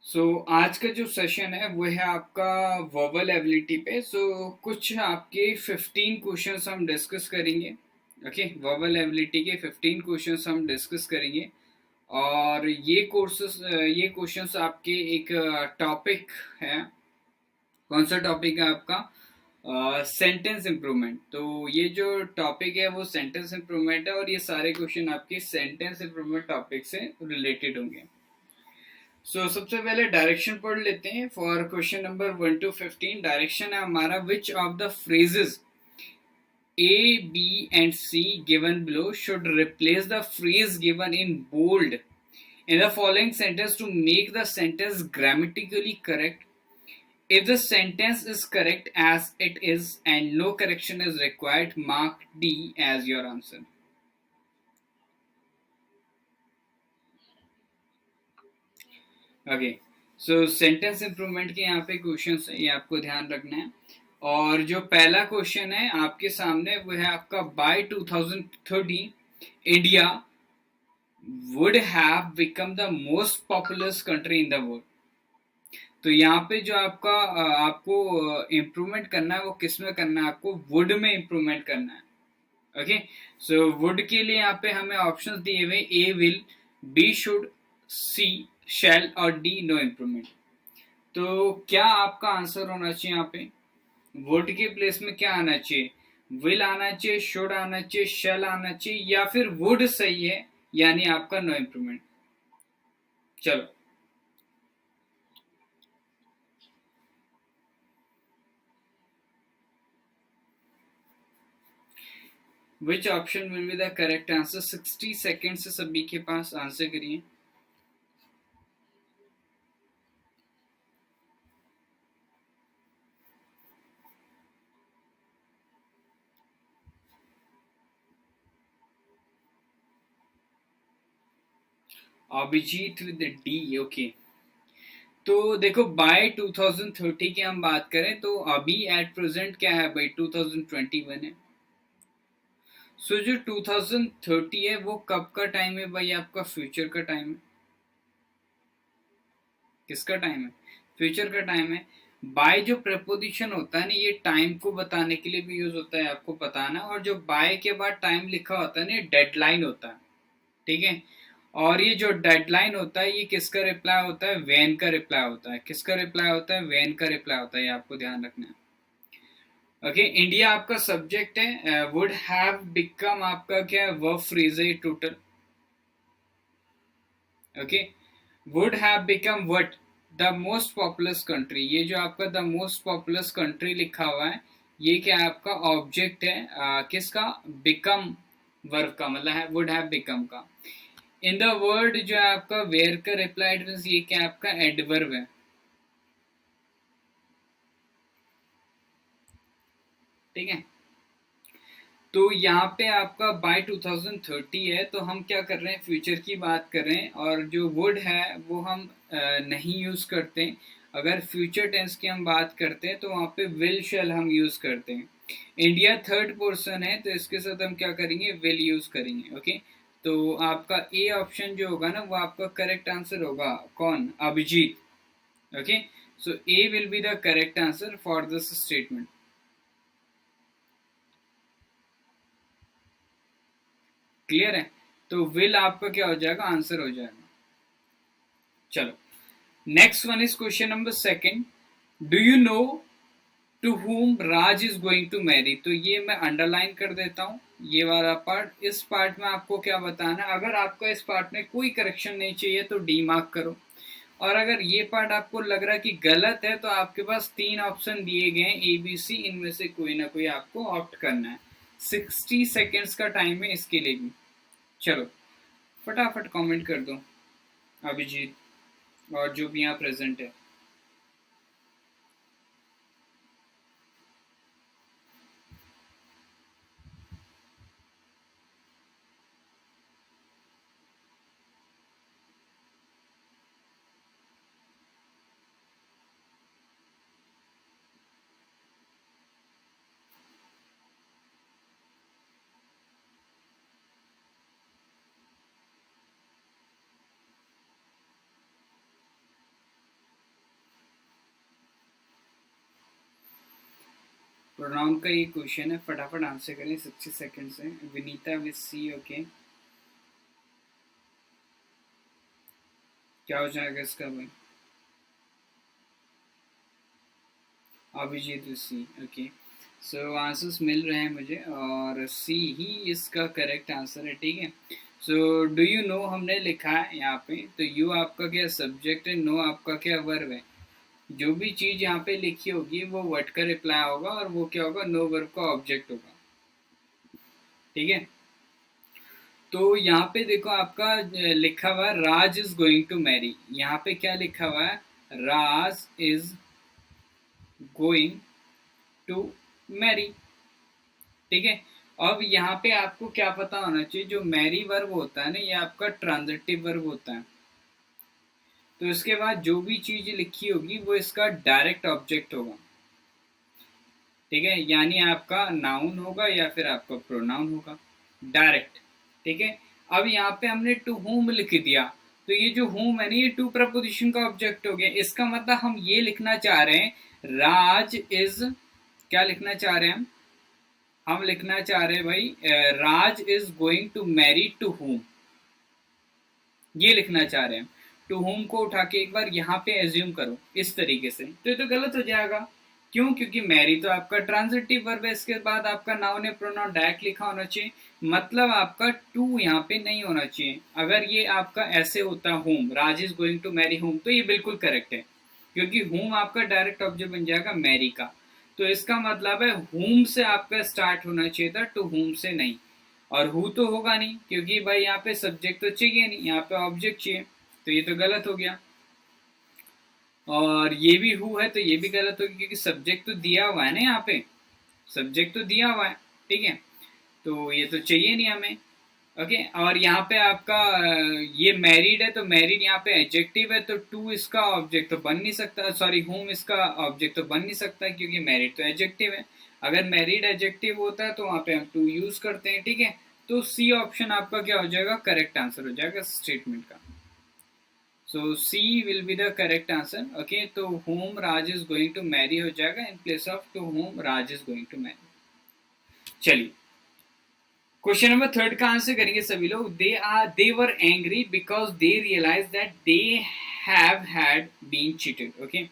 आज का जो सेशन है वो है आपका वर्बल एबिलिटी पे। कुछ आपके 15 क्वेश्चंस हम डिस्कस करेंगे। ओके, वर्बल एबिलिटी के 15 क्वेश्चंस हम डिस्कस करेंगे। और ये क्वेश्चंस आपके एक टॉपिक है। कौन सा टॉपिक है आपका? Sentence improvement. तो ये जो टॉपिक है वो सेंटेंस इम्प्रूवमेंट है, और ये सारे क्वेश्चन आपके सेंटेंस इम्प्रूवमेंट टॉपिक से रिलेटेड होंगे। सबसे पहले डायरेक्शन पढ़ लेते हैं for question number 1 to 15। Direction है हमारा, which of the phrases A, B and C given below should replace the phrase given in bold in the following sentence to make the sentence grammatically correct. If the sentence is correct as it is and no correction is required, mark D as your answer. Okay, sentence improvement के यहाँ पे question है, ये आपको ध्यान रखना है। और जो पहला क्वेश्चन है आपके सामने वो है आपका, by 2030 India would have become the most populous country in the world. तो यहाँ पे जो आपको इम्प्रूवमेंट करना है वो किस में करना है? आपको वुड में इम्प्रूवमेंट करना है। ओके, वुड के लिए यहाँ पे हमें ऑप्शंस दिए हुए, ए विल, बी शुड, सी शैल और डी नो इम्प्रूवमेंट। तो क्या आपका आंसर होना चाहिए यहाँ पे? वुड के प्लेस में क्या आना चाहिए? विल आना चाहिए, शुड आना चाहिए, शैल आना चाहिए, या फिर वुड सही है, यानी आपका नो इम्प्रूवमेंट। चलो, which option will be the correct answer? 60 second से सभी के पास आंसर करिए। Abhijit with D. ओके, तो देखो, बाय 2030 की हम बात करें तो अभी एट प्रेजेंट क्या है भाई? 2021 है। जो 2030 है वो कब का टाइम है भाई? आपका फ्यूचर का टाइम है। किसका टाइम है? फ्यूचर का टाइम है। बाय जो प्रपोजिशन होता है ना, ये टाइम को बताने के लिए भी यूज होता है, आपको बताना। और जो बाय के बाद टाइम लिखा होता है ना, डेडलाइन होता है। ठीक है, और ये जो डेडलाइन होता है ये किसका रिप्लाई होता है? वेन का रिप्लाई होता है। किसका रिप्लाई होता है? वेन का रिप्लाई होता है। ये आपको ध्यान रखना है। ओके, इंडिया आपका सब्जेक्ट है। वुड हैव बिकम आपका क्या है? वर्ब फ्रेज है total. Okay, would have become what? The most populous country. ये जो आपका द मोस्ट पॉपुलस कंट्री लिखा हुआ है, ये क्या है? आपका ऑब्जेक्ट है। किसका? बिकम वर्ब का, मतलब है वुड हैव बिकम का। इन द वर्ड जो है आपका वेयर का रिप्लाइड मीन्स, ये क्या आपका? एडवर्ब है। ठीक है, तो यहाँ पे आपका बाय 2030 है, तो हम क्या कर रहे हैं? फ्यूचर की बात कर रहे हैं, और जो वुड है वो हम नहीं यूज करते। अगर फ्यूचर टेंस की हम बात करते हैं तो वहाँ पे विल शैल हम यूज करते हैं। इंडिया थर्ड पर्सन है, तो इसके साथ हम क्या करेंगे? विल यूज करेंगे। ओके, तो आपका ए ऑप्शन जो होगा ना, वो आपका करेक्ट आंसर होगा। कौन? Abhijit. Okay, so a will be the correct answer for this statement. Clear है? तो विल आपका क्या हो जाएगा? आंसर हो जाएगा। चलो, next one is question number second. Do you know to whom Raj is going to marry? तो ये मैं अंडरलाइन कर देता हूँ, ये वाला पार्ट। इस पार्ट में आपको क्या बताना है? अगर आपको इस पार्ट में कोई करेक्शन नहीं चाहिए तो डी मार्क करो। और अगर ये पार्ट आपको लग रहा है कि गलत है, तो आपके पास 3 ऑप्शन दिए गए हैं, ए बी सी, इनमें से कोई ना कोई आपको ऑप्ट करना है। 60 सेकेंड्स का टाइम है इसके लिए भी। चलो, फटाफट कमेंट कर दो अभिजीत और जो भी यहाँ प्रेजेंट है। प्रोनाउन का ये क्वेश्चन है, फटाफट आंसर करें 60 सेकंड से। विनीता विद सी, ओके, क्या हो जाएगा इसका भाई? Abhijit with C, okay. So answers मिल रहे हैं मुझे और सी ही इसका करेक्ट आंसर है, ठीक है। सो डू यू नो हमने लिखा है यहाँ पे, तो यू आपका क्या सब्जेक्ट है, नो आपका क्या वर्ब है। जो भी चीज यहाँ पे लिखी होगी वो वर्ड का रिप्लाई होगा और वो क्या होगा, नो वर्ब का ऑब्जेक्ट होगा, ठीक है। तो यहाँ पे देखो आपका लिखा हुआ है राज इज गोइंग टू मैरी। यहाँ पे क्या लिखा हुआ है, राज इज गोइंग टू मैरी, ठीक है। अब यहाँ पे आपको क्या पता होना चाहिए, जो मैरी वर्ब होता है ना, ये आपका ट्रांजिटिव वर्ब होता है। तो इसके बाद जो भी चीज लिखी होगी वो इसका डायरेक्ट ऑब्जेक्ट होगा, ठीक है। यानी आपका नाउन होगा या फिर आपका प्रोनाउन होगा, डायरेक्ट, ठीक है। अब यहाँ पे हमने टू होम लिख दिया, तो ये जो होम है ना, ये टू प्रपोजिशन का ऑब्जेक्ट हो गया। इसका मतलब हम ये लिखना चाह रहे हैं, राज इज, क्या लिखना चाह रहे हैं हम लिखना चाह रहे हैं भाई, Raj is going to marry to home, ये लिखना चाह रहे हैं। टू होम को उठा के एक बार यहाँ पे एज्यूम करो इस तरीके से, तो ये तो गलत हो जाएगा। क्यों? क्योंकि मैरी तो आपका ट्रांजिटिव वर्ब है, इसके बाद आपका नाउन है प्रोनाउन डायरेक्ट लिखा होना चाहिए, मतलब आपका टू यहाँ पे नहीं होना चाहिए। अगर ये आपका ऐसे होता whom, Raj is going to marry whom, तो ये बिल्कुल करेक्ट है, क्योंकि होम आपका डायरेक्ट ऑब्जेक्ट बन जाएगा मैरी का। तो इसका मतलब है होम से आपका स्टार्ट होना चाहिए था, टू होम से नहीं। और हु तो होगा नहीं, क्योंकि भाई यहाँ पे सब्जेक्ट तो चाहिए नहीं, यहाँ पे ऑब्जेक्ट चाहिए, तो ये तो गलत हो गया। और ये भी हु है तो ये भी गलत हो गया, क्योंकि सब्जेक्ट तो दिया हुआ है ना, यहाँ पे सब्जेक्ट तो दिया हुआ है, ठीक है। तो ये तो चाहिए नहीं हमें, ओके। और यहाँ पे आपका ये मैरिड है, तो मैरिड यहाँ पे एडजेक्टिव है, तो टू इसका ऑब्जेक्ट तो बन नहीं सकता, सॉरी होम इसका ऑब्जेक्ट तो बन नहीं सकता, क्योंकि मैरिड तो एडजेक्टिव है। अगर मैरिड एडजेक्टिव होता है तो वहां पे हम टू यूज करते हैं, ठीक है। तो सी ऑप्शन आपका क्या हो जाएगा, करेक्ट आंसर हो जाएगा स्टेटमेंट का। So C will be the correct answer, okay. तो home Raj is going to marry हो जाएगा in place of to home Raj is going to marry. चलिए क्वेश्चन नंबर थर्ड का आंसर करेंगे सभी लोग। They were angry because they realize that they have had been cheated, okay.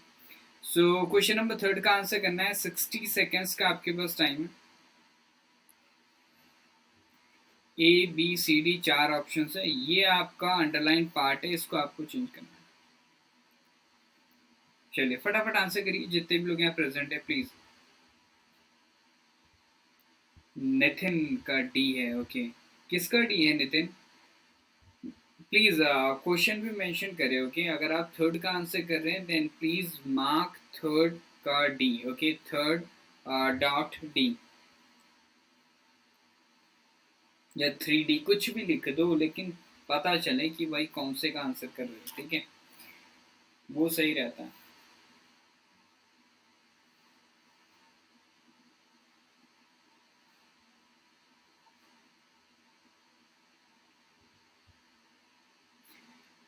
So question number third का answer करना है, 60 seconds का आपके पास टाइम है। ए बी सी डी चार ऑप्शन है, ये आपका अंडरलाइन पार्ट है, इसको आपको चेंज करना है। चलिए फटाफट आंसर करिए जितने भी लोग यहाँ प्रेजेंट है प्लीज। नितिन का डी है, ओके। किसका डी है नितिन? प्लीज क्वेश्चन भी मेंशन करें, ओके। अगर आप थर्ड का आंसर कर रहे हैं देन प्लीज मार्क थर्ड का D, okay. Third dot D या 3D कुछ भी लिख दो, लेकिन पता चले कि भाई कौन से का आंसर कर रहे हो, ठीक है, वो सही रहता है।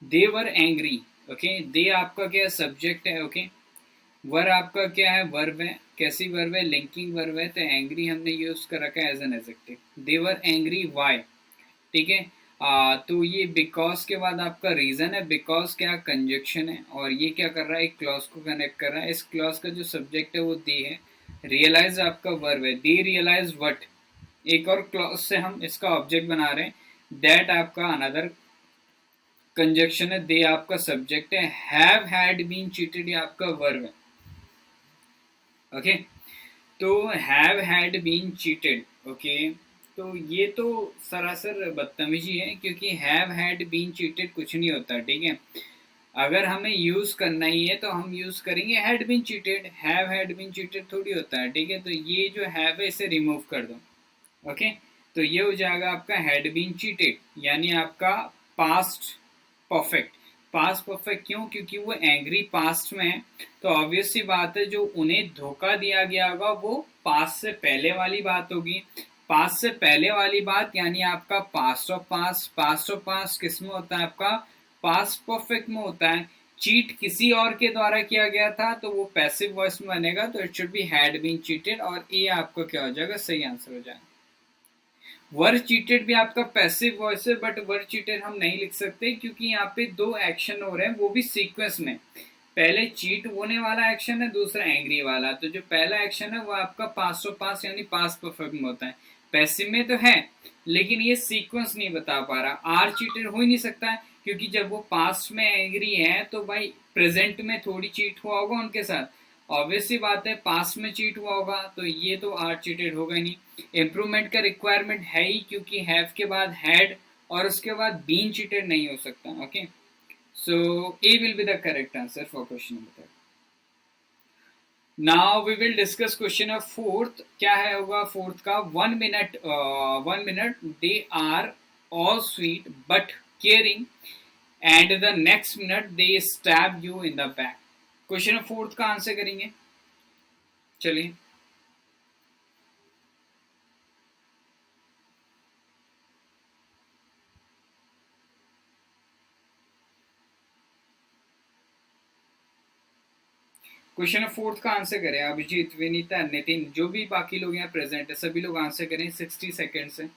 दे वर एंग्री, ओके। दे आपका क्या सब्जेक्ट है, ओके। वर आपका क्या है, वर्ब है। कैसी वर्ब है? लिंकिंग वर्ब है, तो एंग्री हमने यूज कर रखा है as an adjective. They were angry why, ठीक है। तो ये बिकॉज के बाद आपका रीजन है, बिकॉज क्या कंजक्शन है और ये क्या कर रहा है, एक क्लॉज को कनेक्ट कर रहा है। इस क्लॉज का जो सब्जेक्ट है वो दे है। रियलाइज आपका वर्ब है, दे रियलाइज व्हाट, एक और क्लॉज से हम इसका ऑब्जेक्ट बना रहे हैं। दैट आपका अनदर कंजक्शन है, दे आपका सब्जेक्ट है, हैव हैड बीन चीटेड ये आपका वर्ब है, ओके। तो have had been cheated, okay. तो ये तो सरासर बदतमीजी है, क्योंकि हैव हैड बीन चीटेड कुछ नहीं होता, ठीक है। अगर हमें यूज करना ही है तो हम यूज करेंगे had been cheated, have had been cheated थोड़ी होता है, ठीक है। तो ये जो हैव है इसे रिमूव कर दो, ओके। तो ये हो जाएगा आपका हैड बीन चीटेड, यानी आपका पास्ट परफेक्ट। पास्ट परफेक्ट क्यों? क्योंकि वो एंग्री पास्ट में है, तो ऑब्वियस सी बात है जो उन्हें धोखा दिया गया होगा वो पास्ट से पहले वाली बात होगी। पास्ट से पहले वाली बात यानी आपका past of past. Past of past किस में होता है? आपका पास्ट परफेक्ट में होता है। चीट किसी और के द्वारा किया गया था तो वो पैसिव वॉइस में बनेगा, तो it should be had been cheated, और ए आपका क्या हो जाएगा, सही आंसर हो जाएगा। वर चीटेड भी आपका पैसिव वॉइस है, बट वर चीटेड हम नहीं लिख सकते क्योंकि यहाँ पे दो एक्शन हो रहे हैं, वो भी सीक्वेंस में। पहले चीट होने वाला एक्शन है, दूसरा एंग्री वाला। तो जो पहला एक्शन है वो आपका पास ऑफ पास यानी पास परफेक्ट में होता है, पैसिव में तो है लेकिन ये सीक्वेंस नहीं बता पा रहा। आर चीटेड हो ही नहीं सकता है क्योंकि जब वो पास्ट में एंग्री है तो भाई प्रेजेंट में थोड़ी चीट हुआ होगा उनके साथ, ऑब्वियस सी बात है पास्ट में चीट हुआ होगा, तो ये तो आर चीटेड होगा ही नहीं। इम्प्रूवमेंट का रिक्वायरमेंट है ही क्योंकि हैव के बाद हैड और उसके बाद बीन चीटेड नहीं हो सकता। Okay, so a will be the correct answer for question number 3। Now we will discuss question of fourth. क्या है होगा फोर्थ का, 1 minute they are all sweet but caring and the next minute they stab you in the back. Question of fourth का answer करेंगे, चलिए। Question of fourth का answer करें, अभिजीत, विनीता, नितिन, जो भी बाकी लोग यहाँ प्रेजेंट है सभी लोग आंसर करें 60 सेकेंड से।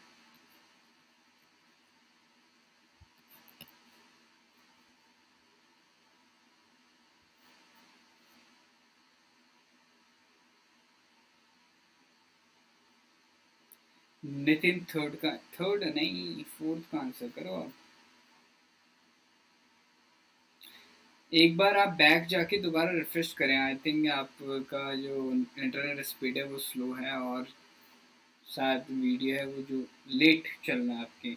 नितिन थर्ड नहीं, फोर्थ का आंसर करो। एक बार आप बैक जाके दोबारा रिफ्रेश करें, आई थिंक आपका जो इंटरनेट स्पीड है वो स्लो है और शायद वीडियो है वो जो लेट चल रहा है आपके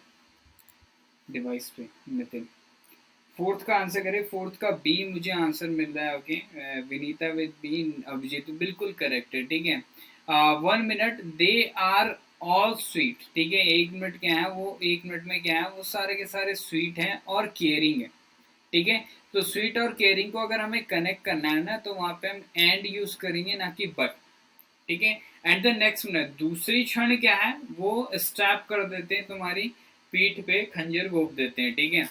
डिवाइस पे। नितिन फोर्थ का आंसर करें, फोर्थ का बी मुझे आंसर मिल रहा है। Okay, Vinita with b, Abhijit बिल्कुल करेक्ट है, ठीक है। 1 minute they are all sweet, ठीक है। 1 मिनट क्या है वो, 1 मिनट में क्या है वो सारे के सारे स्वीट हैं और केयरिंग है, ठीक है। तो स्वीट और केयरिंग को अगर हमें कनेक्ट करना है ना तो वहां पे हम एंड यूज करेंगे ना कि बट, ठीक है। एंड द नेक्स्ट मिनट, दूसरी क्षण क्या है वो स्टैप कर देते हैं, तुम्हारी पीठ पे खंजर घोप देते हैं, ठीक है।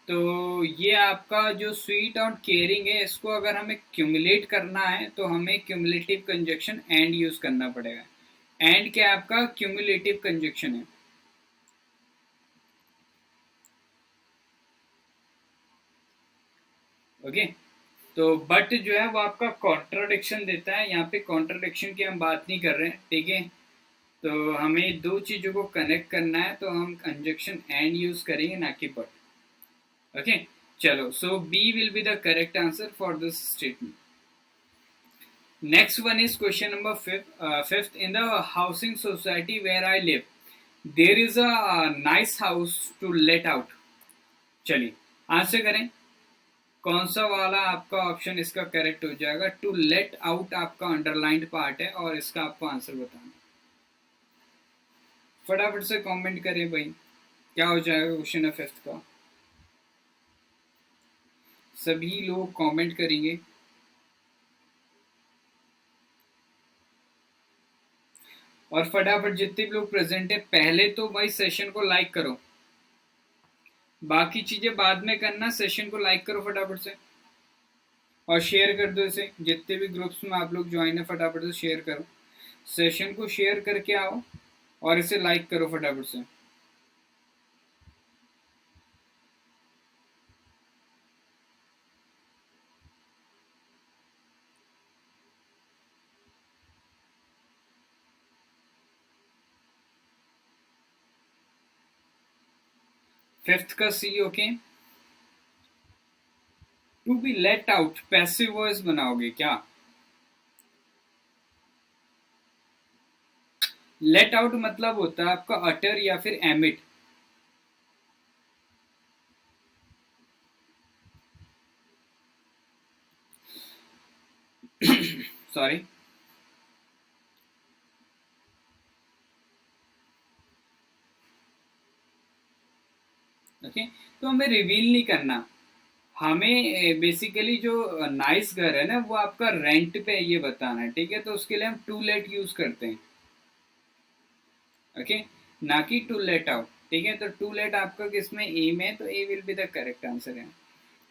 तो ये आपका जो स्वीट और केयरिंग है इसको अगर हमें क्यूमुलेट करना है तो हमें क्यूमुलेटिव कंजक्शन एंड यूज करना पड़ेगा। एंड क्या आपका क्यूमुलेटिव कंजक्शन है, ओके। तो बट जो है वो आपका कॉन्ट्राडिक्शन देता है, यहाँ पे कॉन्ट्राडिक्शन की हम बात नहीं कर रहे हैं, ठीक है। तो हमें दो चीजों को कनेक्ट करना है तो हम कंजक्शन एंड यूज करेंगे ना कि बट। ओके, चलो, so B will be the correct answer for this statement. Next one is question number fifth. In the housing society where I live there is a nice house to let out. चलिए answer करें, कौन सा वाला आपका option इसका correct हो जाएगा। To let out आपका अंडरलाइंड पार्ट है और इसका आपको आंसर बताना। फटाफट से कमेंट करें भाई, क्या हो जाएगा क्वेश्चन है फिफ्थ का। सभी लोग कमेंट करेंगे और फटाफट जितने भी लोग प्रेजेंट है पहले तो भाई सेशन को लाइक करो, बाकी चीजें बाद में करना, सेशन को लाइक करो फटाफट से और शेयर कर दो इसे। जितने भी ग्रुप्स में आप लोग ज्वाइन है फटाफट से शेयर करो, सेशन को शेयर करके आओ और इसे लाइक करो फटाफट से। फिफ्थ का C, okay. To be let out passive voice बनाओगे क्या? लेट आउट मतलब होता है आपका अटर या फिर एमिट। Sorry, okay. तो हमें रिवील नहीं करना, हमें बेसिकली जो नाइस घर है ना वो आपका रेंट पे ये बताना है, ठीक है। तो उसके लिए हम टू लेट यूज करते हैं, ओके, ना कि टू लेट आउट, ठीक है। तो टू लेट आपका किसमें, ए में, तो A will be the correct answer है।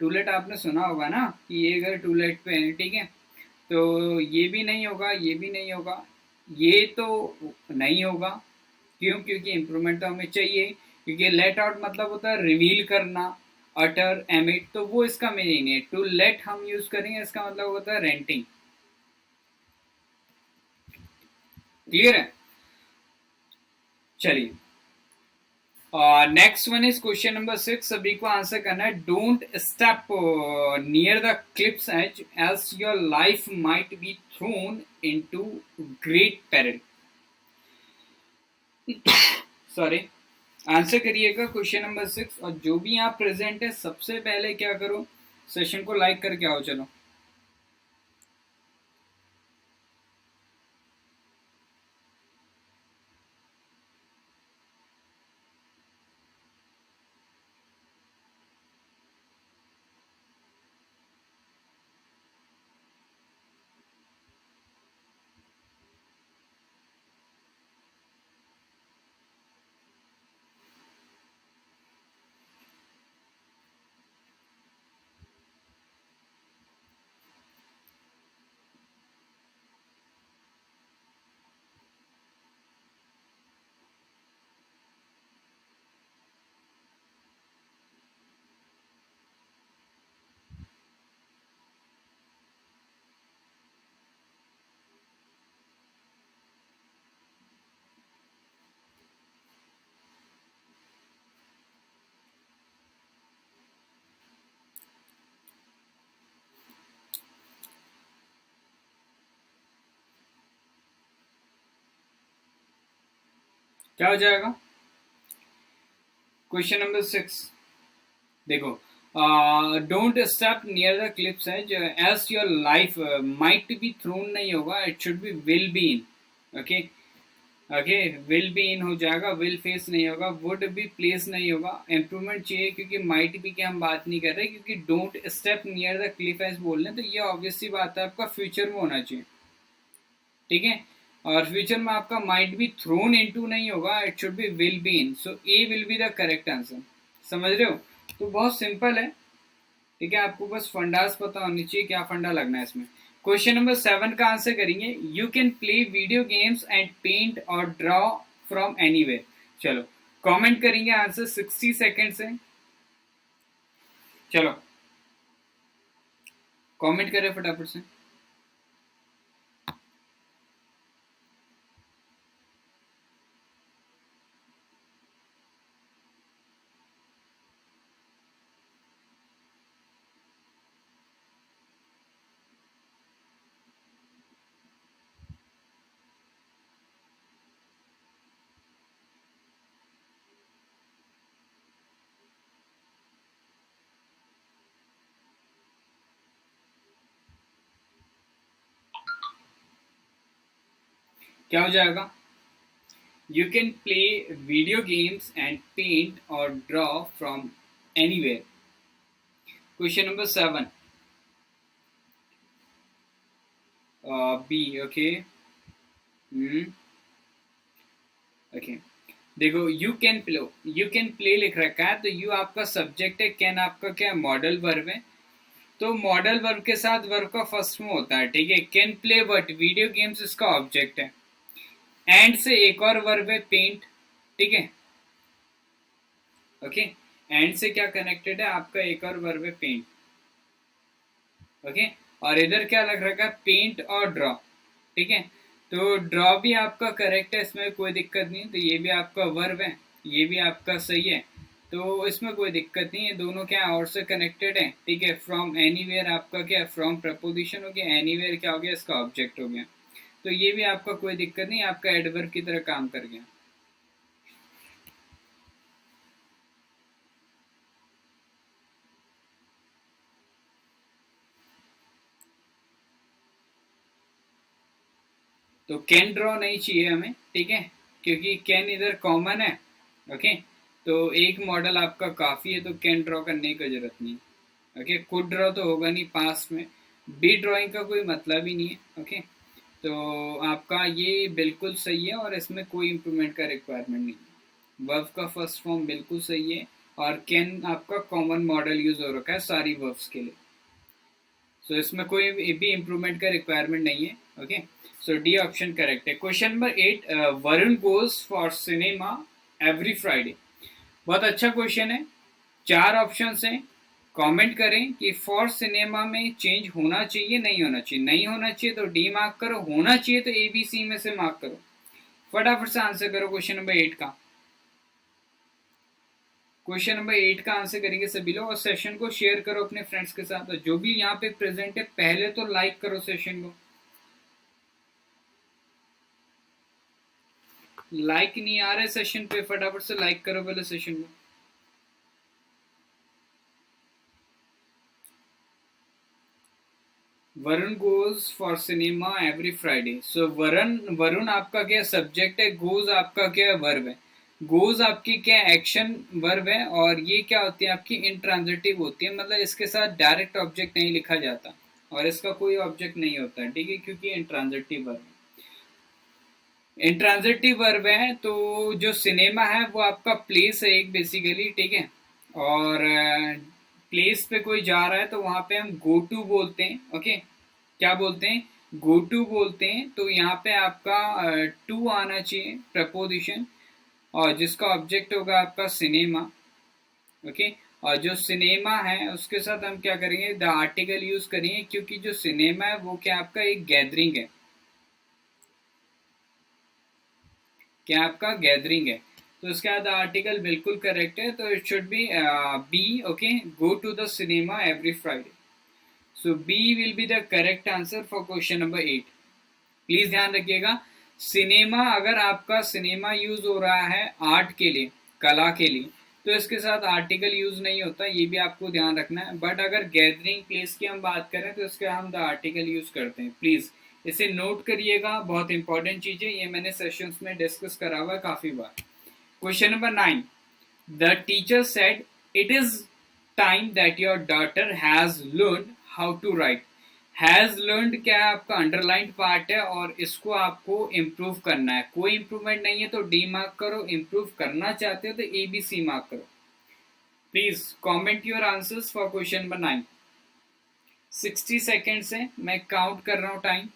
टू लेट आपने सुना होगा ना कि ये घर टू लेट पे है, ठीक है। तो ये भी नहीं होगा, ये भी नहीं होगा, ये तो नहीं होगा। क्यों? क्योंकि इम्प्रूवमेंट तो हमें चाहिए, क्योंकि लेट आउट मतलब होता है रिवील करना, अटर, एमिट, तो वो इसका मीनिंग है। टू लेट हम यूज करेंगे, इसका मतलब होता है रेंटिंग। क्लियर है? चलिए, next one is question number 6। सभी को आंसर करना है। Don't step near the clips edge else your life might be thrown into great peril. Sorry, answer करिएगा क्वेश्चन नंबर 6। और जो भी यहाँ प्रेजेंट है सबसे पहले क्या करो, सेशन को लाइक करके आओ। चलो, क्या हो जाएगा क्वेश्चन नंबर 6? देखो, don't step near the clips edge edge your life might be thrown नहीं होगा, it should be will be in. Okay, okay, will be in हो जाएगा, विल फेस नहीं होगा, वुड बी प्लेस नहीं होगा। इंप्रूवमेंट चाहिए क्योंकि माइट बी की हम बात नहीं कर रहे, क्योंकि don't step near the cliff edge बोल रहे हैं, तो ये ऑब्वियस सी बात है आपका फ्यूचर में होना चाहिए, ठीक है। और फ्यूचर में आपका माइट बी थ्रोन इनटू नहीं होगा, it should be will be in. So a will be the correct answer. समझ रहे हो? तो बहुत सिंपल है, ठीक है। आपको बस फंडास पता होनी चाहिए, क्या फंडा लगना है इसमें। क्वेश्चन नंबर 7 का आंसर करेंगे। You can play video games and paint or draw from anywhere. चलो, कमेंट करेंगे आंसर 60 सेकेंड से। चलो, कमेंट करें फटाफट से। क्या हो जाएगा? You can play video games and paint or draw from anywhere. Question number 7, B. Okay, okay. देखो, यू कैन प्ले लिख रखा है, तो यू आपका सब्जेक्ट है, कैन आपका क्या मॉडल वर्ब है। तो मॉडल वर्ब के साथ वर्ब का फर्स्ट में होता है, ठीक है। Can play but video games इसका ऑब्जेक्ट है। एंड से एक और वर्ब है पेंट, ठीक है। ओके, एंड से क्या कनेक्टेड है आपका, एक और वर्ब है पेंट। ओके, और इधर क्या लग रखा है, पेंट और ड्रॉ, ठीक है। तो ड्रॉ भी आपका करेक्ट है, इसमें कोई दिक्कत नहीं है। तो ये भी आपका वर्ब है, ये भी आपका सही है, तो इसमें कोई दिक्कत नहीं है। दोनों क्या और से कनेक्टेड है, ठीक है। फ्रॉम एनीवेयर आपका क्या, फ्रॉम प्रपोजिशन हो गया, एनीवेयर क्या हो गया, इसका ऑब्जेक्ट हो गया। तो ये भी आपका कोई दिक्कत नहीं, आपका एडवर्ब की तरह काम कर गया। तो कैन ड्रॉ नहीं चाहिए हमें, ठीक है, क्योंकि कैन इधर कॉमन है। ओके, तो एक मॉडल आपका काफ़ी है, तो कैन ड्रॉ करने की जरूरत नहीं। ओके, कुड ड्रॉ तो होगा नहीं पास्ट में, बी ड्राइंग का कोई मतलब ही नहीं है। ओके, तो आपका ये बिल्कुल सही है और इसमें कोई इम्प्रूवमेंट का रिक्वायरमेंट नहीं है। वर्ब का फर्स्ट फॉर्म बिल्कुल सही है और कैन आपका कॉमन मॉडल यूज हो रखा है सारी वर्ब्स के लिए। सो इसमें कोई भी इंप्रूवमेंट का रिक्वायरमेंट नहीं है। ओके, सो डी ऑप्शन करेक्ट है। Question number 8, Varun goes for cinema every Friday. बहुत अच्छा क्वेश्चन है। 4 ऑप्शन हैं। कमेंट करें कि फॉर सिनेमा में चेंज होना चाहिए नहीं होना चाहिए। नहीं होना चाहिए तो डी मार्क करो, होना चाहिए तो ए बी सी में से मार्क करो। फटाफट से आंसर करो क्वेश्चन नंबर 8 का। क्वेश्चन नंबर 8 का आंसर करेंगे सभी लोग, और सेशन को शेयर करो अपने फ्रेंड्स के साथ। जो भी यहाँ पे प्रेजेंट है पहले तो लाइक करो सेशन को। लाइक नहीं आ रहा है सेशन पे, फटाफट से लाइक करो पहले सेशन को। Varun goes for cinema every Friday. So Varun आपका क्या सब्जेक्ट है, गोज आपका क्या वर्ब है। गोज आपकी क्या एक्शन वर्ब है, और ये क्या होती है आपकी इंट्रांजिटिव होती है, मतलब इसके साथ डायरेक्ट ऑब्जेक्ट नहीं लिखा जाता और इसका कोई ऑब्जेक्ट नहीं होता है, ठीक है, क्योंकि इंट्रांजिटिव वर्ब है। इंट्रांजिटिव वर्ब है तो जो सिनेमा है वो आपका प्लेस है एक बेसिकली, ठीक है, और प्लेस पे कोई जा रहा है तो वहां पे हम गो टू बोलते हैं। ओके, क्या बोलते हैं, गो टू बोलते हैं। तो यहाँ पे आपका टू आना चाहिए प्रपोजिशन, और जिसका ऑब्जेक्ट होगा आपका सिनेमा। ओके, और जो सिनेमा है उसके साथ हम क्या करेंगे, द आर्टिकल यूज करेंगे, क्योंकि जो सिनेमा है वो क्या आपका एक गैदरिंग है, क्या आपका गैदरिंग है। तो उसके बाद आर्टिकल बिल्कुल करेक्ट है, तो it should be b. Okay, go to the cinema every Friday. So B will be the correct answer for question number 8। Please ध्यान रखिएगा, सिनेमा अगर आपका सिनेमा यूज हो रहा है आर्ट के लिए, कला के लिए, तो इसके साथ आर्टिकल यूज नहीं होता, ये भी आपको ध्यान रखना है। बट अगर गैदरिंग प्लेस की हम बात करें तो इसके हम द आर्टिकल यूज करते हैं। प्लीज इसे नोट करिएगा, बहुत इंपॉर्टेंट चीज है, ये मैंने सेशंस में डिस्कस करा हुआ है काफी बार। Question number 9, the teacher said it is time that your daughter has learn how to write. Has learned क्या है आपका अंडरलाइंड पार्ट है, और इसको आपको इम्प्रूव करना है। कोई इंप्रूवमेंट नहीं है तो डी मार्क करो, इम्प्रूव करना चाहते हो तो ए बी सी मार्क करो। Please comment your answers for question number 9। 60 seconds है, मैं काउंट कर रहा हूं time.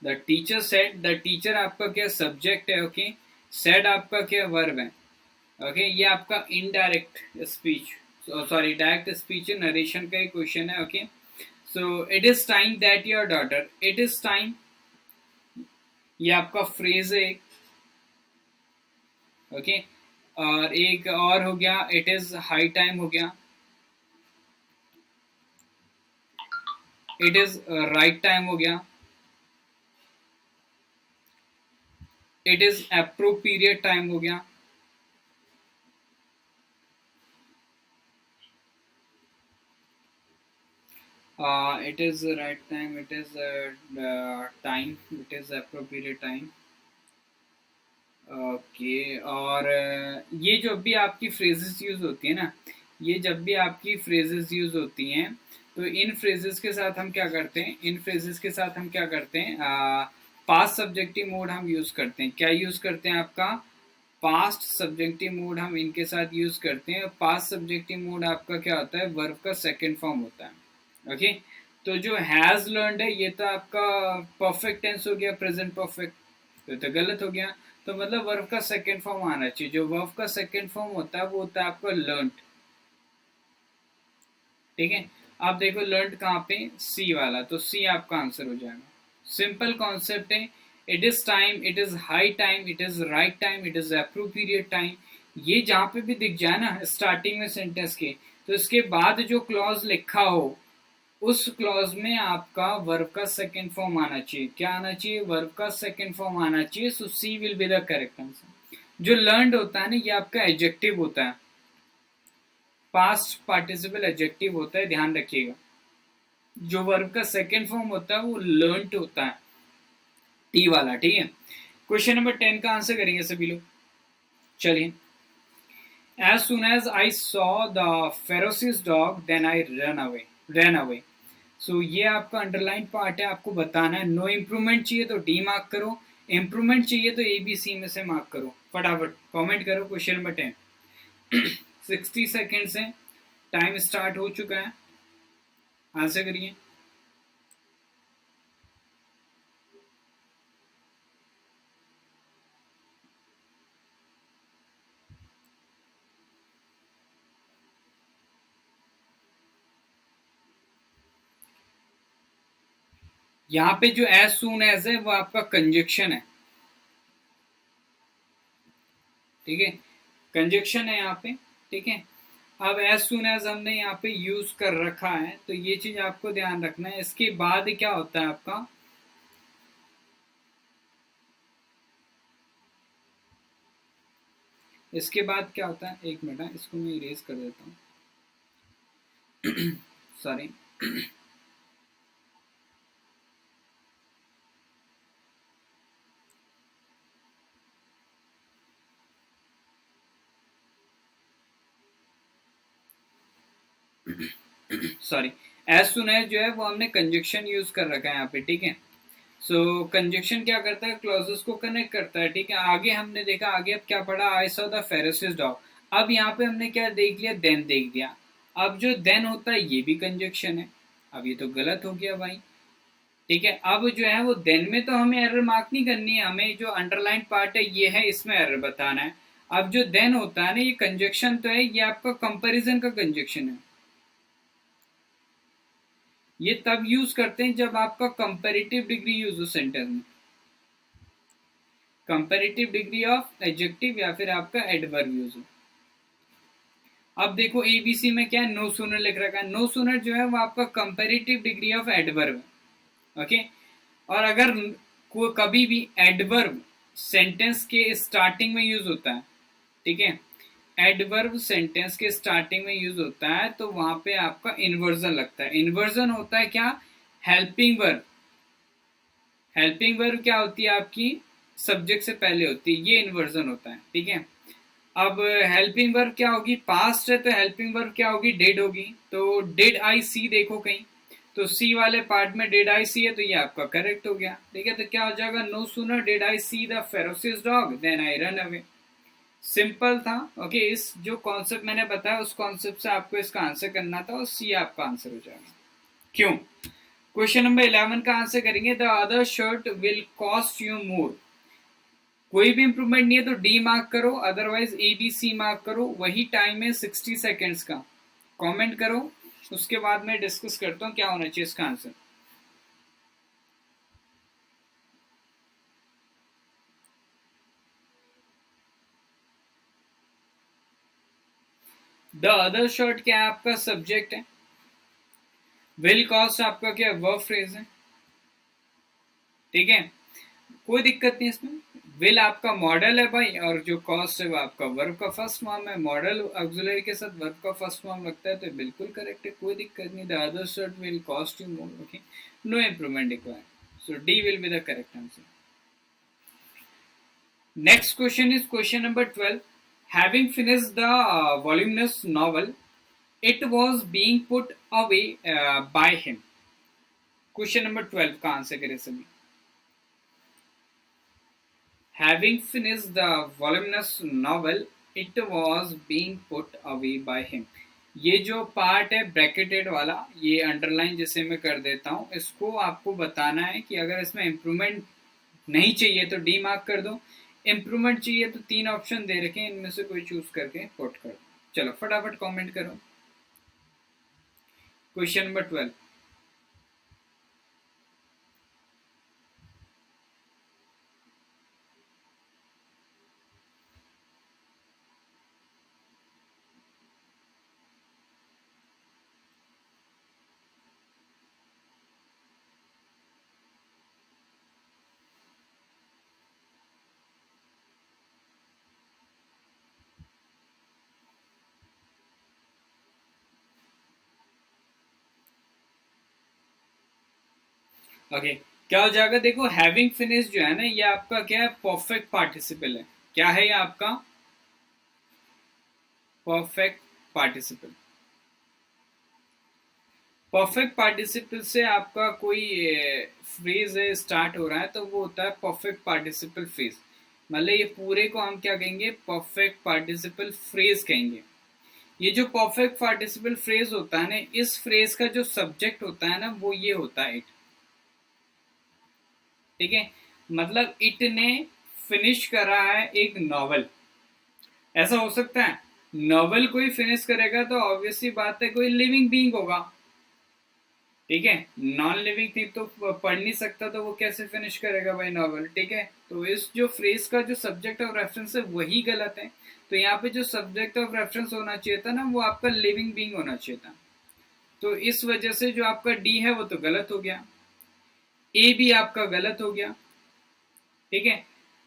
The teacher said, the teacher आपका क्या सब्जेक्ट है। ओके, सेड आपका क्या वर्ब है। ओके, ये आपका indirect speech, sorry direct speech narration का एक क्वेश्चन है। Okay, so it is time that your daughter, it is time, ये आपका फ्रेज है। ओके, और एक और हो गया, इट इज हाई टाइम हो गया, इट इज राइट टाइम हो गया, इट इज अप्रोप्रिएट टाइम हो गया, it is right time, it is time, it is appropriate time। Okay, और ये जो भी आपकी फ्रेजेस यूज होती है ना, ये जब भी आपकी फ्रेजेस यूज होती हैं तो इन फ्रेजेस के साथ हम क्या करते हैं, इन फ्रेजेस के साथ हम क्या करते हैं, पास्ट सब्जेक्टिव मोड हम यूज करते हैं। क्या यूज करते हैं आपका, पास्ट सब्जेक्टिव मोड हम इनके साथ यूज करते हैं। पास्ट सब्जेक्टिव मोड आपका क्या होता है, वर्ब का सेकेंड फॉर्म होता है। ओके, तो जो हैज लर्नड है ये तो आपका परफेक्ट टेंस हो गया, प्रेजेंट परफेक्ट, तो गलत हो गया। तो मतलब वर्ब का सेकेंड फॉर्म आना चाहिए। जो वर्ब का सेकेंड फॉर्म होता है वो होता है आपका लर्नड, ठीक है। आप देखो लर्नड कहाँ पे, सी वाला, तो सी आपका आंसर हो जाएगा। सिंपल कॉन्सेप्ट है, it is time, it is high time, it is right time, it is appropriate time. ये जहां पे भी दिख जाए ना स्टार्टिंग में सेंटेंस के, तो इसके बाद जो क्लॉज लिखा हो उस क्लॉज में आपका वर्ब का सेकेंड फॉर्म आना चाहिए। क्या आना चाहिए, वर्ब का सेकेंड फॉर्म आना चाहिए। So C will be the correct answer. जो लर्नड होता है ना ये आपका एडजेक्टिव होता है, पास्ट पार्टिसिपल एडजेक्टिव होता है, ध्यान रखिएगा। जो वर्ब का सेकेंड फॉर्म होता है वो लर्नड होता है, टी वाला, ठीक है। क्वेश्चन नंबर 10 का आंसर करेंगे सभी लोग, चलिए। As soon as I saw the ferocious dog, then I ran away. So ये आपका अंडरलाइन पार्ट है, आपको बताना है. नो इम्प्रूवमेंट चाहिए तो डी मार्क करो, इम्प्रूवमेंट चाहिए तो ए बी सी में से मार्क करो. फटाफट कमेंट करो. Question number 10. 60 सेकेंड्स है, टाइम स्टार्ट हो चुका है. आंसर करिए. यहाँ पे जो एज सून एज है वो आपका कंजक्शन है. ठीक है, कंजक्शन है यहाँ पे. ठीक है, अब एज सून एज हमने यहाँ पे यूज कर रखा है, तो ये चीज आपको ध्यान रखना है. इसके बाद क्या होता है आपका, इसके बाद क्या होता है, एक मिनट है, इसको मैं इरेज कर देता हूँ. Sorry. Sorry. As soon as जो है वो हमने कंजक्शन यूज कर रखा है यहाँ पे. ठीक है, सो कंजक्शन क्या करता है, क्लॉजेस को कनेक्ट करता है. ठीक है, आगे हमने देखा, आगे अब क्या पढ़ा, I saw the ferocious dog. अब यहाँ पे हमने क्या देख लिया, देन देख दिया. अब जो देन होता है ये भी कंजक्शन है. अब ये तो गलत हो गया भाई. ठीक है, अब जो है वो देन में तो हमें एरर मार्क नहीं करनी है, हमें जो अंडरलाइन पार्ट है ये है, इसमें एरर बताना है. अब जो देन होता है ना, ये कंजक्शन तो है, ये आपका कंपैरिजन का कंजक्शन है. ये तब यूज करते हैं जब आपका कंपैरेटिव डिग्री यूज हो सेंटेंस में. कंपैरेटिव डिग्री ऑफ एडजेक्टिव या फिर आपका एडवर्ब यूज हो. अब देखो एबीसी में क्या है, नो सूनर लिख रखा है. नो सूनर जो है वो आपका कंपैरेटिव डिग्री ऑफ एडवर्ब है. ओके, और अगर कभी भी एडवर्ब सेंटेंस के स्टार्टिंग में यूज होता है, ठीक है, एडवर्ब सेंटेंस के स्टार्टिंग में यूज होता है, तो वहां पे आपका इन्वर्जन लगता है. इन्वर्जन होता है क्या, हेल्पिंग वर्ब. हेल्पिंग वर्ब क्या होती है आपकी, सब्जेक्ट से पहले होती है, ये इन्वर्जन होता है. ठीक है, अब हेल्पिंग वर्ब क्या होगी, पास्ट है तो हेल्पिंग वर्ब क्या होगी, डिड होगी. तो डिड आई सी देखो कहीं, तो सी वाले पार्ट में डिड आई सी है, तो ये आपका करेक्ट हो गया. ठीक है, तो क्या हो जाएगा, no sooner did I see the ferocious dog then I run away. Simple था. ओके, इस जो कॉन्सेप्ट मैंने बताया उस कॉन्सेप्ट से आपको इसका आंसर करना था, और सी आपका आंसर हो जाएगा. क्यों. क्वेश्चन नंबर 11 का आंसर करेंगे, the other shirt will cost you more. कोई भी इंप्रूवमेंट नहीं है तो डी मार्क करो, otherwise a b c mark करो. वही टाइम है 60 सेकेंड्स का. कमेंट करो, उसके बाद मैं डिस्कस करता हूँ क्या होना चाहिए इसका आंसर. द अदर शर्ट क्या है, आपका सब्जेक्ट है. विल कॉस्ट आपका क्या वर्ब फ्रेज है. ठीक है, कोई दिक्कत नहीं इसमें. विल आपका मॉडल है भाई, और जो कॉस्ट है वो आपका वर्ब का फर्स्ट फॉर्म है. मॉडल ऑक्सिलरी के साथ वर्ब का फर्स्ट फॉर्म लगता है, तो बिल्कुल करेक्ट है, कोई दिक्कत नहीं. The other shirt will cost you more. Okay, no improvement required, so d will be the correct answer. Next question is question number 12. Having finished the voluminous novel, it was being put away by him. Question number 12 का answer करें सभी. Having finished the voluminous novel, it was being put away by him. ये जो part है bracketed वाला, ये underline जैसे मैं कर देता हूँ, इसको आपको बताना है कि अगर इसमें इम्प्रूवमेंट नहीं चाहिए तो डी मार्क कर दो, इम्प्रूवमेंट चाहिए तो 3 ऑप्शन दे रखे हैं, इनमें से कोई चूज करके पुट कर दो. चलो फटाफट कमेंट करो. Question number 12. ओके, क्या हो जाएगा, देखो हैविंग फिनिश जो है ना, ये आपका क्या है, परफेक्ट पार्टिसिपल है. क्या है ये आपका, परफेक्ट पार्टिसिपल। परफेक्ट पार्टिसिपल से आपका कोई फ्रेज है स्टार्ट हो रहा है तो वो होता है परफेक्ट पार्टिसिपल फ्रेज। मतलब ये पूरे को हम क्या कहेंगे, परफेक्ट पार्टिसिपल फ्रेज कहेंगे। ये जो परफेक्ट पार्टिसिपल फ्रेज होता है ना, इस फ्रेज का जो सब्जेक्ट होता है ना वो ये होता है इट। ठीक है, मतलब इट ने फिनिश करा है एक नॉवल। ऐसा हो सकता है नॉवल कोई फिनिश करेगा तो ऑब्वियसली बात है कोई लिविंग बीइंग होगा। ठीक है, नॉन लिविंग थिंग तो पढ़ नहीं सकता तो वो कैसे फिनिश करेगा भाई नॉवल। ठीक है, तो इस जो फ्रेज का जो सब्जेक्ट ऑफ रेफरेंस है वही गलत है। तो यहाँ पे जो सब्जेक्ट ऑफ रेफरेंस होना चाहिए था ना वो आपका लिविंग बीइंग होना चाहिए था। तो इस वजह से जो आपका डी है वो तो गलत हो गया, ए भी आपका गलत हो गया। ठीक है,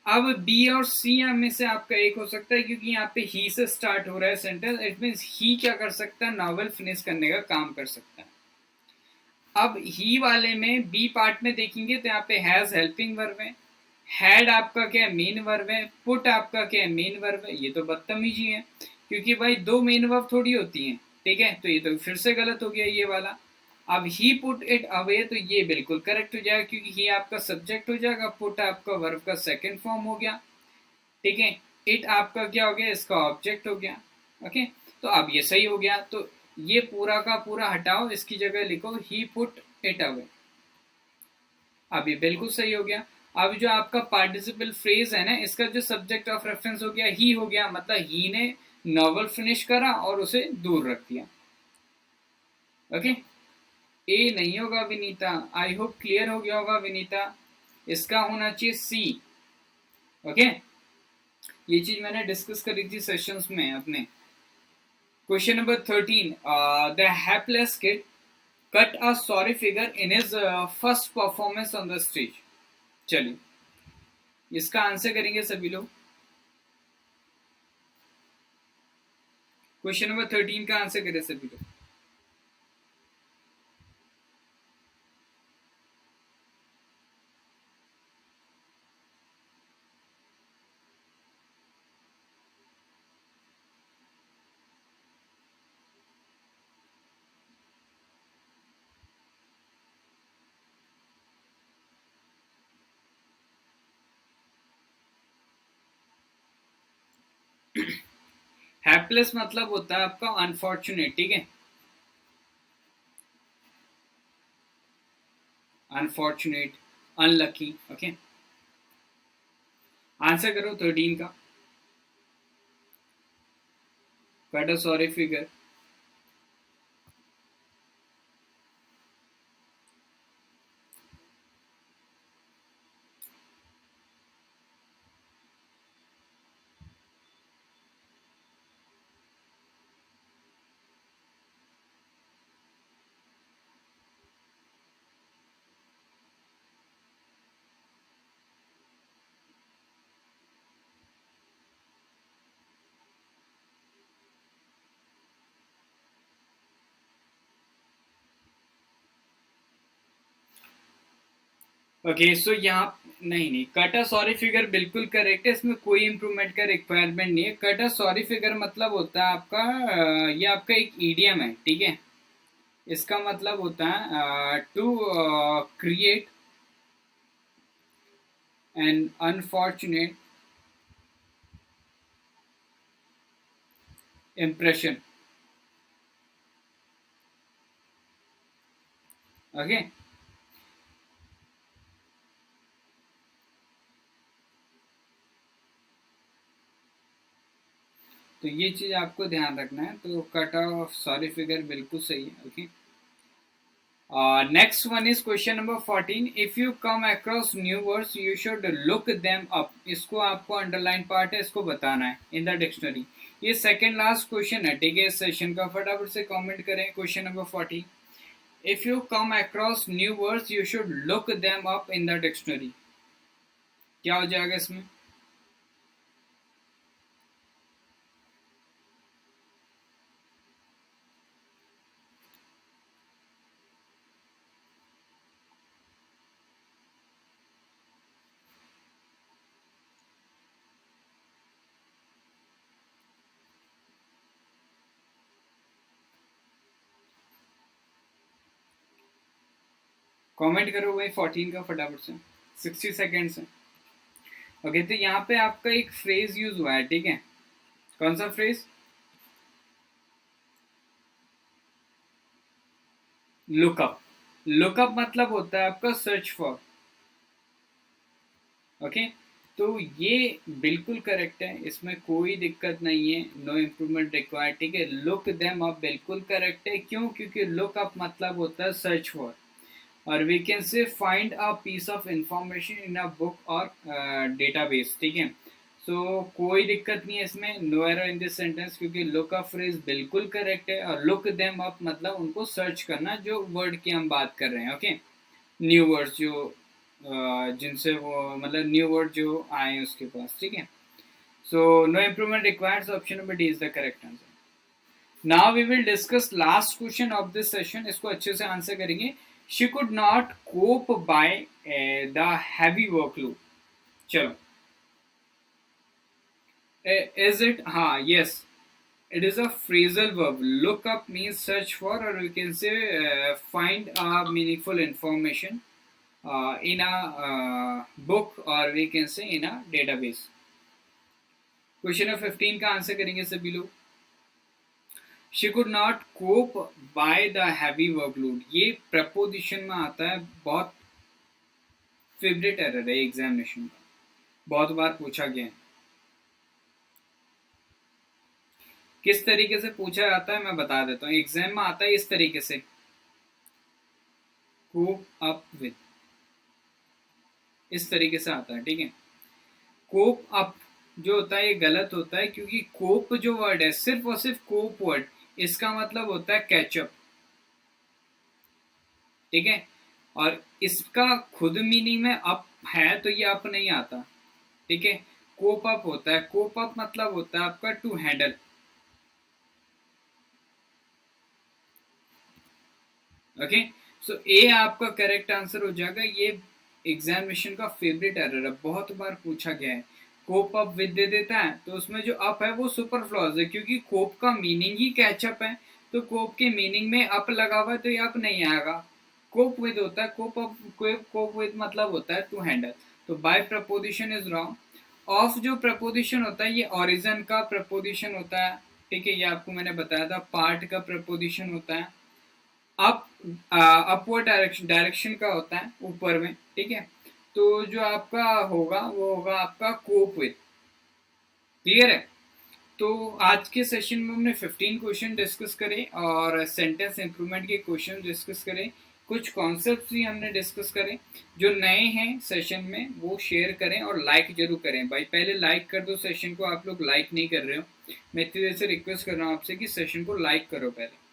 अब बी और सी में से आपका एक हो सकता है क्योंकि यहाँ पे ही से स्टार्ट हो रहा है सेंटेंस। इट मीन ही क्या कर सकता है, नॉवल फिनिश करने का काम कर सकता है। अब ही वाले में बी पार्ट में देखेंगे तो यहाँ पे हैज हेल्पिंग वर्ब है, हैड आपका क्या है, मेन वर्ब है, पुट आपका क्या है, मेन वर्ब है। ये तो बदतमीजी है क्योंकि भाई दो मेन वर्ब थोड़ी होती हैं। ठीक है, तो ये तो फिर से गलत हो गया ये वाला। अब ही पुट इट अवे तो ये बिल्कुल करेक्ट हो जाएगा क्योंकि ही आपका सब्जेक्ट हो जाएगा, पुट आपका वर्ब का सेकंड फॉर्म हो गया। ठीक है, इट आपका क्या हो गया, इसका ऑब्जेक्ट हो गया। ओके, तो अब ये सही हो गया। तो ये पूरा का पूरा हटाओ, इसकी जगह लिखो ही पुट इट अवे। अब ये बिल्कुल सही हो गया। अब जो आपका पार्टिसिपल फ्रेज है ना, इसका जो सब्जेक्ट ऑफ रेफरेंस हो गया ही हो गया, मतलब ही ने नॉवल फिनिश करा और उसे दूर रख दिया। ओके, ए नहीं होगा विनीता। आई होप क्लियर हो गया होगा विनीता। इसका होना चाहिए सी। ओके, ये चीज मैंने डिस्कस करी थी सेशंस में अपने। Question number 13, the hapless kid cut a sorry figure in his first performance on the stage. चलिए इसका आंसर करेंगे सभी लोग। क्वेश्चन नंबर 13 का आंसर करें सभी लोग। हैप्लेस मतलब होता है आपका अनफॉर्चुनेट। ठीक है, अनफॉर्चुनेट, अनलकी। ओके, आंसर करो 13 का। कट अ सॉरी फिगर। ओके, सो यहाँ नहीं नहीं, कट अ सॉरी फिगर बिल्कुल करेक्ट है, इसमें कोई इंप्रूवमेंट का रिक्वायरमेंट नहीं है। कट अ सॉरी फिगर मतलब होता है आपका ये आपका एक ईडियम है। ठीक है, इसका मतलब होता है to create an unfortunate impression. Okay, तो ये चीज आपको ध्यान रखना है। तो कट ऑफ सॉरी फिगर बिल्कुल सही है। Okay, next one is question number 14, if you come across new words you should look them up. इसको आपको अंडरलाइन पार्ट है, इसको बताना है इन द डिक्शनरी। ये सेकंड लास्ट क्वेश्चन है। ठीक है, इस सेशन का फटाफट से कमेंट करें। Question number 14, if you come across new words you should look them up in the dictionary. क्या हो जाएगा इसमें? कमेंट करो भाई 14 का फटाफट से, 60 सेकेंड्स है। ओके, तो यहाँ पे आपका एक फ्रेज यूज हुआ है, ठीक है, कौन सा फ्रेज? लुकअप। लुकअप मतलब होता है आपका सर्च फॉर। ओके, तो ये बिल्कुल करेक्ट है, इसमें कोई दिक्कत नहीं है, नो इम्प्रूवमेंट रिक्वायर्ड, ठीक है। लुक देम अप बिल्कुल करेक्ट है, क्यों? क्योंकि लुक अप मतलब होता है सर्च फॉर, और we can say find a piece of information in a book और डेटाबेस, ठीक है। सो कोई दिक्कत नहीं है इसमें, no error in this sentence, क्योंकि लुक अप फ्रेज बिल्कुल करेक्ट है, और लुक देम अप मतलब उनको सर्च करना, जो वर्ड की हम बात कर रहे हैं। ओके, न्यू वर्ड्स जो जिनसे वो मतलब न्यू वर्ड जो आए हैं उसके पास, ठीक है। So no improvement required, option number d is the correct answer. Now we will discuss last question of this session, इसको अच्छे से आंसर करेंगे। She could not cope by the heavy workload. चलो, इज इट? हाँ, yes, it is a phrasal verb. Look up means search for, or we can say find meaningful information in a book, or we can say in a database. Question number 15 का answer करेंगे सभी लोग। She could not cope by the heavy workload, ये preposition में आता है, बहुत favourite error है एग्जामिनेशन का, बहुत बार पूछा गया है। किस तरीके से पूछा जाता है मैं बता देता हूँ, एग्जाम में आता है इस तरीके से, कोप अप विद, इस तरीके से आता है, ठीक है। कोप अप जो होता है ये गलत होता है, क्योंकि कोप जो वर्ड है, सिर्फ और सिर्फ कोप वर्ड, इसका मतलब होता है कैचअप, ठीक है। और इसका खुद मीनिंग में अप है, तो ये अप नहीं आता, ठीक है। कोप अप होता है, कोप अप मतलब होता है आपका टू हैंडल। ओके, सो ए आपका करेक्ट आंसर हो जाएगा। ये एग्जामिनेशन का फेवरेट एरर है, बहुत बार पूछा गया है। कोप अप विद दे देता है, तो उसमें जो अप है वो सुपर फ्लॉज है, क्योंकि कोप का मीनिंग ही कैचअप है, तो कोप के मीनिंग में अप लगा हुआ है, तो ये अप नहीं आएगा। कोप विद होता है, कोप अप, कोप विद मतलब होता है टू हैंडल, तो by preposition is wrong. Of जो प्रपोजिशन होता है, ये ओरिजिन का प्रपोजिशन होता है, ठीक है, ये आपको मैंने बताया था, पार्ट का प्रपोजिशन होता है। अप अपवर्ड डायरेक्शन का होता है, ऊपर में, ठीक है। तो जो आपका होगा वो होगा आपका कोप विद। क्लियर है? तो आज के सेशन में हमने 15 क्वेश्चन डिस्कस करे, और सेंटेंस इंप्रूवमेंट के क्वेश्चन डिस्कस करे, कुछ कॉन्सेप्ट्स भी हमने डिस्कस करें। जो नए हैं सेशन में वो शेयर करें और लाइक जरूर करें भाई, पहले लाइक कर दो सेशन को, आप लोग लाइक नहीं कर रहे हो, मैं इतनी देर से रिक्वेस्ट कर रहा हूँ आपसे कि सेशन को लाइक करो पहले।